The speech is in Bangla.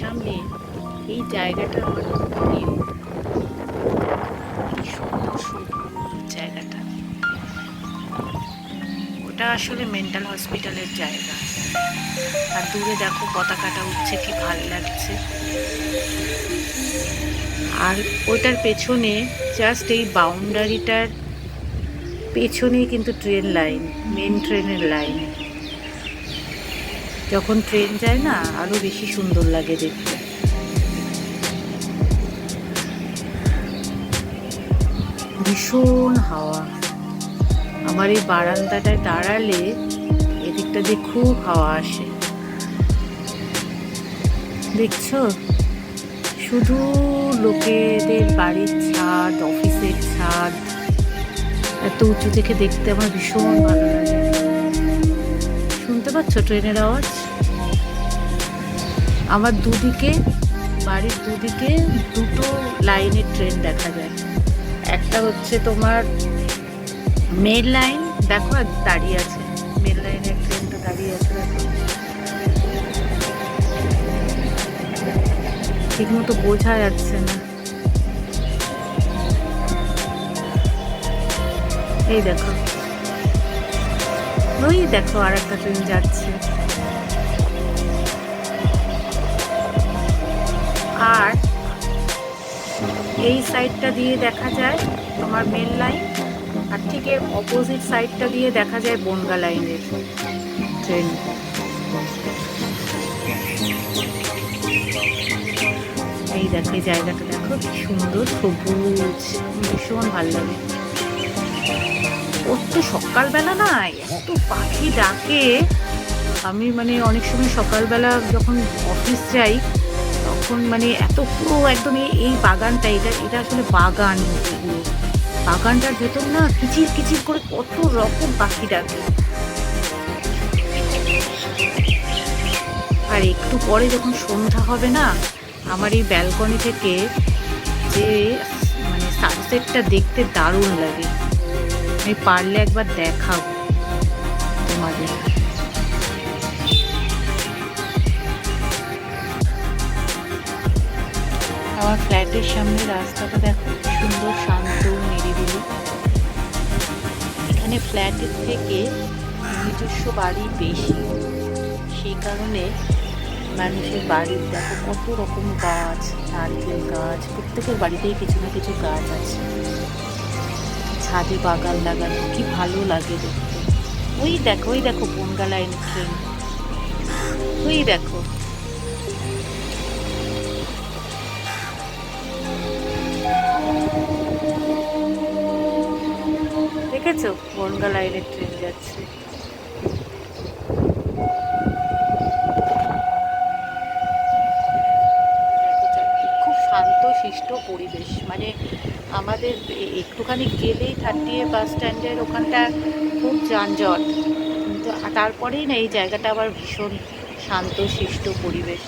সামনে এই জায়গাটা আমার খুব প্রিয়। কি সুন্দর সবুজ জায়গাটা। ওটা আসলে মেন্টাল হসপিটালের জায়গা। আর দূরে দেখো পতাকাটা উঠছে, কি ভালো লাগছে। আর ওটার পেছনে, জাস্ট এই বাউন্ডারিটার পেছনেই কিন্তু ট্রেন লাইন, মেন ট্রেনের লাইন। যখন ট্রেন যায় না, আরো বেশি সুন্দর লাগে দেখতে। ভীষণ হাওয়া। আমার এই বারান্দাটায় দাঁড়ালে এদিকটা দিয়ে খুব হাওয়া আসে। দেখছো, শুধু লোকেদের বাড়ির ছাদ, অফিসের ছাদ, এত উঁচু থেকে দেখতে আমার ভীষণ ভালো লাগে। শুনতে পাচ্ছ ট্রেনের আওয়াজ? আমার দুদিকে, বাড়ির দুদিকে দুটো লাইনের ট্রেন দেখা যায়। একটা হচ্ছে তোমার মেন লাইন, দেখো আর দাঁড়িয়ে আছে, মেন লাইনের ট্রেনটা দাঁড়িয়ে আছে দেখো। ঠিক মতো বোঝা যাচ্ছে না। এই দেখো, ওই দেখো আর একটা ট্রেন যাচ্ছে। আর এই সাইডটা দিয়ে দেখা যায় তোমার মেন লাইন, আর ঠিক এর অপোজিট সাইডটা দিয়ে দেখা যায় বনগা লাইনের ট্রেন। এই দেখো, এই জায়গাটা দেখো কি সুন্দর সবুজ, ভীষণ ভালো লাগে। ওর তো সকালবেলা না এত পাখি ডাকে। আমি মানে অনেক সময় সকালবেলা যখন অফিস যাই, তখন মানে এত পুরো একদম এই বাগানটা, এটা এটা আসলে বাগান পুরো। বাগানটার ভেতর না কিচির কিচির করে কত রকম পাখি ডাকে। আর একটু পরে যখন সন্ধ্যা হবে না, আমার এই ব্যালকনি থেকে যে মানে সানসেটটা দেখতে দারুণ লাগে। আমি পারলে একবার দেখাবো তোমাদের। আমার ফ্ল্যাটের সামনে রাস্তাটা দেখো, সুন্দর শান্ত নিরিবিলি। এখানে ফ্ল্যাটের থেকে নিজস্ব বাড়ি বেশি, সেই কারণে মানুষের বাড়ির দেখো কত রকম গাছ, নারকেল গাছ, প্রত্যেকের বাড়িতেই কিছু না কিছু গাছ আছে। ছাদে বাগান লাগানো, কি ভালো লাগে দেখতে। ওই দেখো, ওই দেখো বনগা লাইনের ট্রেন, ওই দেখো। দেখেছো বনগা লাইনের ট্রেন যাচ্ছে। খুব শান্ত শিষ্ট পরিবেশ। মানে আমাদের একটুখানি গেলেই 30A বাস স্ট্যান্ডের ওখানটা খুব যানজট, কিন্তু তারপরেই না এই জায়গাটা আবার ভীষণ শান্ত শিষ্ট পরিবেশ।